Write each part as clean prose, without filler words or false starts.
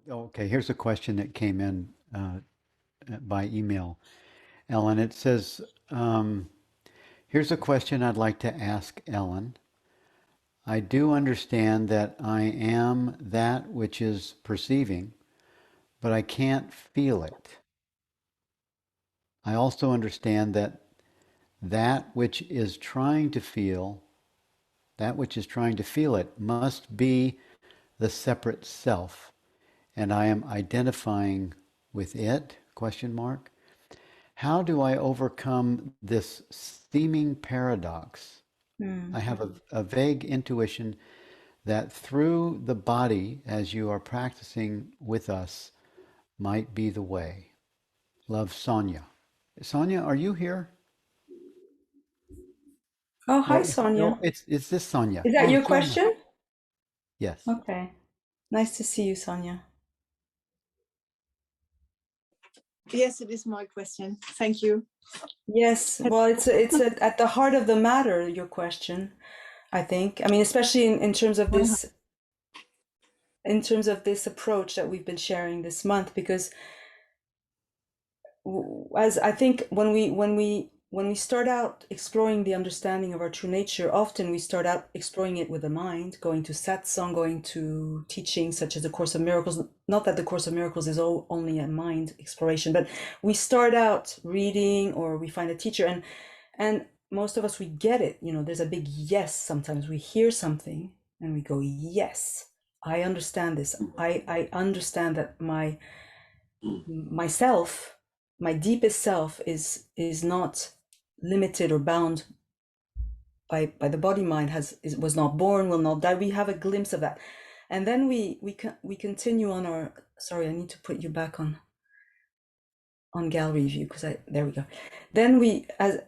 Okay, here's a question that came in by email, Ellen. It says, here's a question I'd like to ask Ellen. I do understand that I am that which is perceiving, but I can't feel it. I also understand that that which is trying to feel, that which is trying to feel it must be the separate self, and I am identifying with it, question mark. How do I overcome this seeming paradox? I Hmm. have a vague intuition that through the body, as you are practicing with us, might be the way. Love, Sonia. Sonia, are you here? Oh, hi, Oh, Sonia. no, it's this Sonia. Is that Oh, your Sonia. question? Yes. Okay. Nice to see you, Sonia. Yes, it is my question. Thank you. Yes, well, at the heart of the matter, your question, I think. I mean, especially in terms of this approach that we've been sharing this month, because as I think when we start out exploring the understanding of our true nature, often we start out exploring it with the mind, going to satsang, going to teachings such as the Course of Miracles. Not that the Course of Miracles is only a mind exploration, but we start out reading or we find a teacher, and most of us, we get it. You know, there's a big yes. Sometimes we hear something and we go, yes, I understand this. I understand that myself, my deepest self is not limited or bound by the body. Mind was not born, will not die. We have a glimpse of that, and then we continue on our. Sorry, I need to put you back on gallery view, because I there we go. Then we as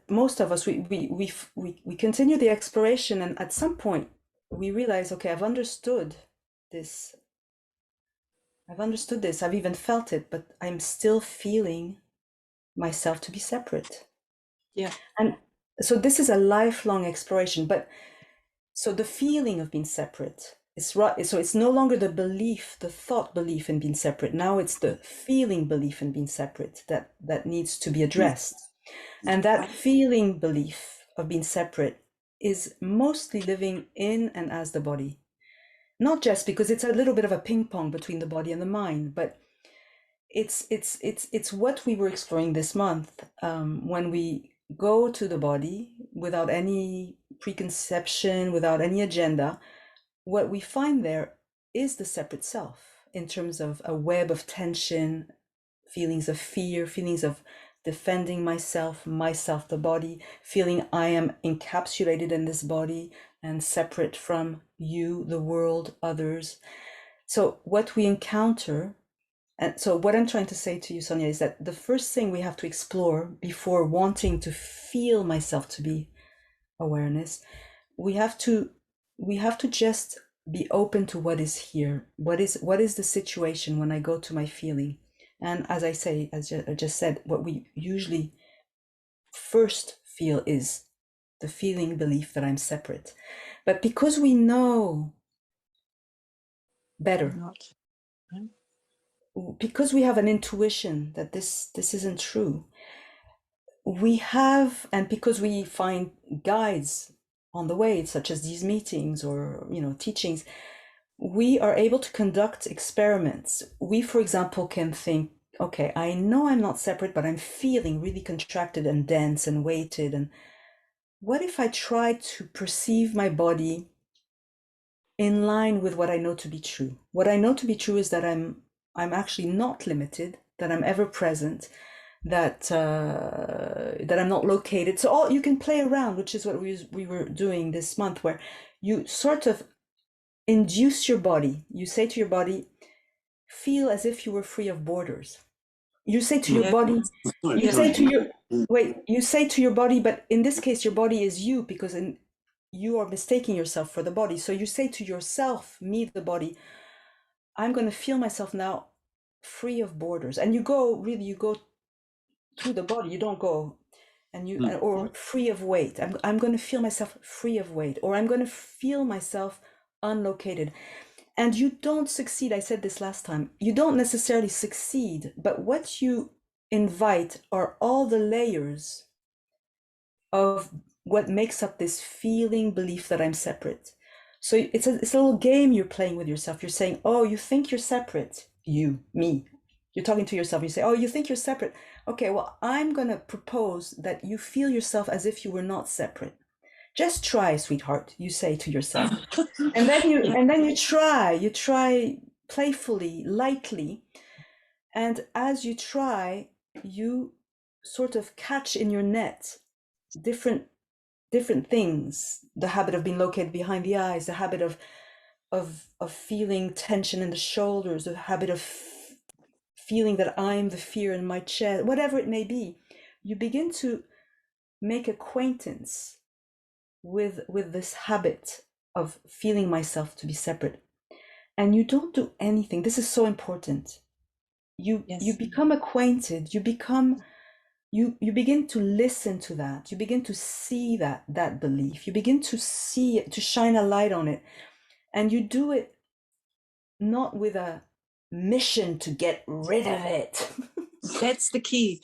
most of us, we continue the exploration, and at some point we realize, okay, this. I've understood this. I've even felt it, but I'm still feeling myself to be separate. Yeah. And so this is a lifelong exploration. But so the feeling of being separate is right. So it's no longer the belief, the thought belief in being separate. Now it's the feeling belief in being separate that needs to be addressed. And that feeling belief of being separate is mostly living in and as the body. Not just because it's a little bit of a ping pong between the body and the mind, but it's what we were exploring this month, when we go to the body without any preconception, without any agenda. What we find there is the separate self, in terms of a web of tension, feelings of fear, feelings of defending myself, the body, feeling I am encapsulated in this body and separate from you, the world, others. So what we encounter, and so what I'm trying to say to you, Sonia, is that the first thing we have to explore before wanting to feel myself to be awareness, we have to just be open to what is here. What is the situation when I go to my feeling? And as I just said, what we usually first feel is the feeling belief that I'm separate. But because we know better, Not. because we have an intuition that this isn't true, we have, and because we find guides on the way, such as these meetings or teachings, we are able to conduct experiments. We, for example, can think, okay, I know I'm not separate, but I'm feeling really contracted and dense and weighted. And what if I try to perceive my body in line with what I know to be true? What I know to be true is that I'm actually not limited, that I'm ever present, that I'm not located. So all you can play around, which is what we were doing this month, where you sort of induce your body. You say to your body, feel as if you were free of borders. You say to your body, you say to your body, but in this case, your body is you, because you are mistaking yourself for the body. So you say to yourself, me, the body, I'm going to feel myself now free of borders. And you go through the body. You don't go or free of weight. I'm going to feel myself free of weight, or I'm going to feel myself unlocated. And you don't succeed. I said this last time. You don't necessarily succeed, but what you invite are all the layers of what makes up this feeling belief that I'm separate. So it's a little game you're playing with yourself. You're saying, oh, you think you're separate. You, me. You're talking to yourself. You say, oh, you think you're separate. Okay, well, I'm going to propose that you feel yourself as if you were not separate. Just try, sweetheart, you say to yourself. And then you try playfully, lightly. And as you try, you sort of catch in your net different things, the habit of being located behind the eyes, the habit of feeling tension in the shoulders, the habit of feeling that I'm the fear in my chest, whatever it may be. You begin to make acquaintance with this habit of feeling myself to be separate, and you don't do anything. This is so important. You become acquainted. You begin to listen to that. You begin to see that belief. You begin to see it, to shine a light on it, and you do it not with a mission to get rid of it. That's the key.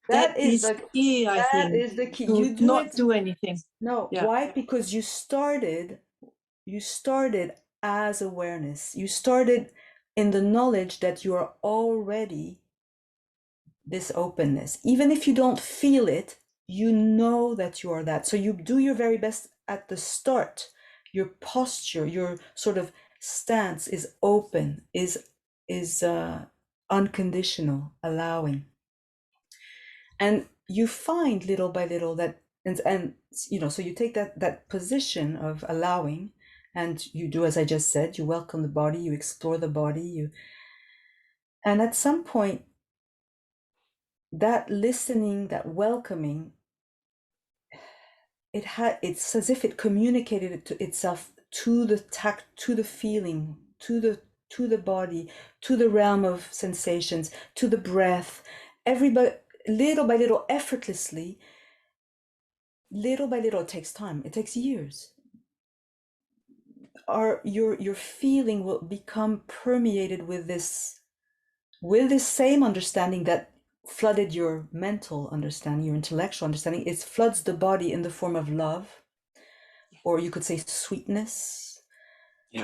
That is the key, I think. That is the key. To You do not it. do anything. No, Yeah. why? Because you started as awareness. You started in the knowledge that you are already this openness. Even if you don't feel it, you know that you are that. So you do your very best at the start. Your posture, your sort of stance is open, is unconditional, allowing. And you find little by little that, and you know, so you take that position of allowing, and you do as I just said. You welcome the body, you explore the body, and at some point, that listening, that welcoming, it's as if it communicated it to itself, to the tact, to the feeling, to the body, to the realm of sensations, to the breath. Everybody, little by little, effortlessly, little by little. It takes time. It takes years. Your feeling will become permeated with this same understanding that flooded your mental understanding, your intellectual understanding. It floods the body in the form of love, or you could say sweetness,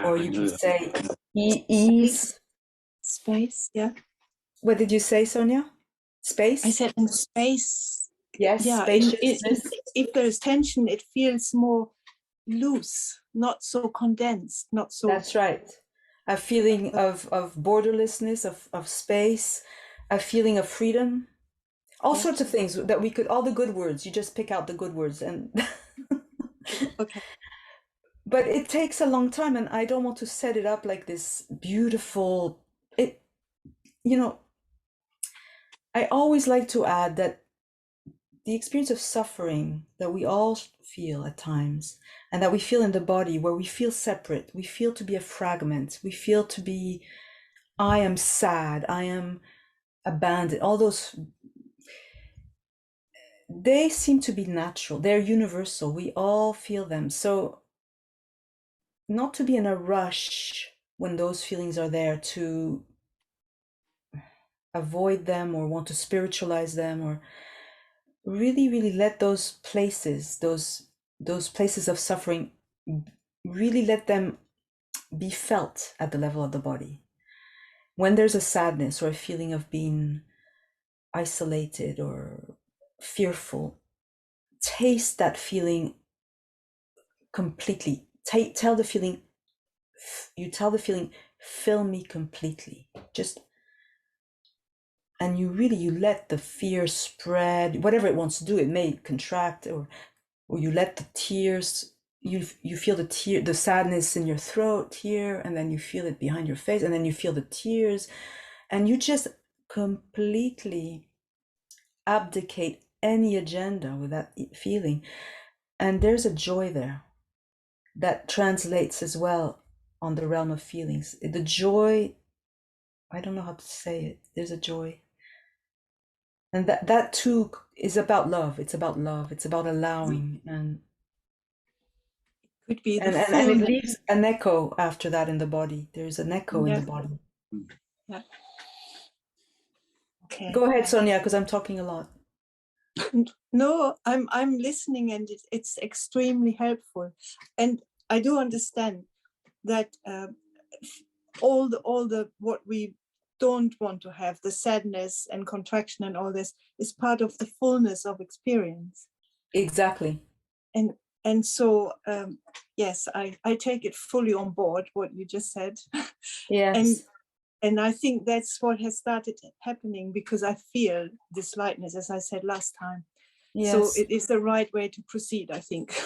or you could say ease. Space, yeah. What did you say, Sonia? Space? I said in space. Yes, yeah, spaciousness. if there's tension, it feels more loose, not so condensed, not so. That's right. A feeling of borderlessness, of space, a feeling of freedom, all sorts of things that we could, all the good words. You just pick out the good words, and Okay. But it takes a long time, and I don't want to set it up like this beautiful. It, you know, I always like to add that the experience of suffering that we all feel at times, and that we feel in the body, where we feel separate, we feel to be a fragment, we feel to be, I am sad, I am abandoned, all those, they seem to be natural, they're universal, we all feel them. So not to be in a rush when those feelings are there, to avoid them or want to spiritualize them, or really let those places, those places of suffering, really let them be felt at the level of the body. When there's a sadness or a feeling of being isolated or fearful, taste that feeling completely. Tell the feeling, fill me completely. Just, and you let the fear spread, whatever it wants to do. It may contract, or you let the tears, you feel the sadness in your throat here, and then you feel it behind your face, and then you feel the tears, and you just completely abdicate any agenda with that feeling. And there's a joy there that translates as well on the realm of feelings. The joy, I don't know how to say it. There's a joy. And that too is about love. It's about love. It's about allowing. And Could be the And it fullness. leaves an echo after that in the body. There's an echo in Yeah. the body. Yeah. Okay. Go ahead, Sonia, because I'm talking a lot. No, I'm listening, and it's extremely helpful, and I do understand that all the what we don't want to have, the sadness and contraction and all this, is part of the fullness of experience. Exactly. And so yes, I take it fully on board what you just said. Yes. And I think that's what has started happening, because I feel this lightness, as I said last time. Yes. So it is the right way to proceed, I think.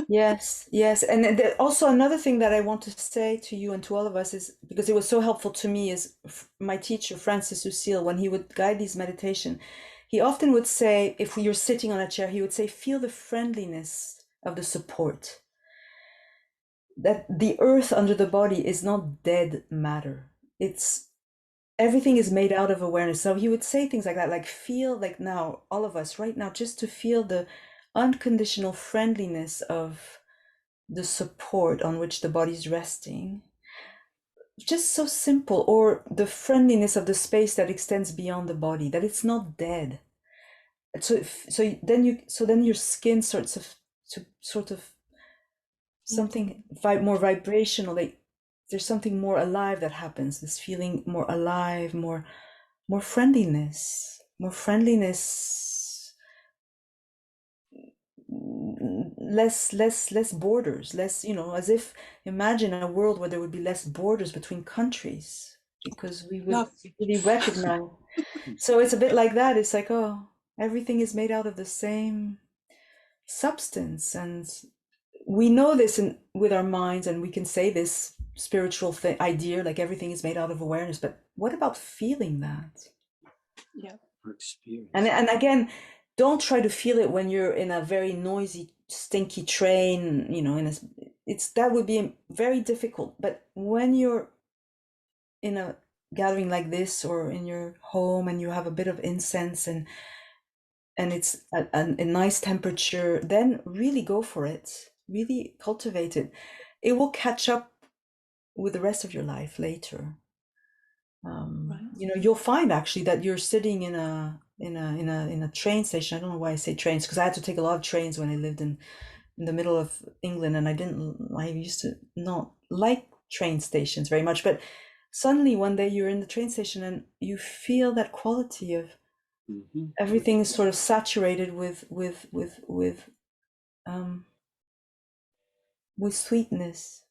Yes, yes. And also another thing that I want to say to you and to all of us is, because it was so helpful to me, is my teacher, Francis Lucille, when he would guide these meditation, he often would say, if you're sitting on a chair, he would say, feel the friendliness of the support. That the earth under the body is not dead matter. It's everything is made out of awareness. So he would say things like that, like feel, like now, all of us right now, just to feel the unconditional friendliness of the support on which the body's resting. Just so simple. Or the friendliness of the space that extends beyond the body, that it's not dead. So then your skin sorts of to sort of something more vibrational, like there's something more alive that happens, this feeling more alive, more friendliness, less borders, less, as if, imagine a world where there would be less borders between countries, because we would really recognize. So it's a bit like that. It's like, oh, everything is made out of the same substance, and we know this with our minds, and we can say this spiritual idea, like everything is made out of awareness. But what about feeling that? Yeah. Experience. And again, don't try to feel it when you're in a very noisy, stinky train, that would be very difficult. But when you're in a gathering like this, or in your home, and you have a bit of incense, and it's a nice temperature, then really go for it. Really cultivate it. It will catch up with the rest of your life later. Right. You'll find actually that you're sitting in a train station. I don't know why I say trains, because I had to take a lot of trains when I lived in the middle of England, and I used to not like train stations very much. But suddenly one day you're in the train station, and you feel that quality of everything is sort of saturated with sweetness.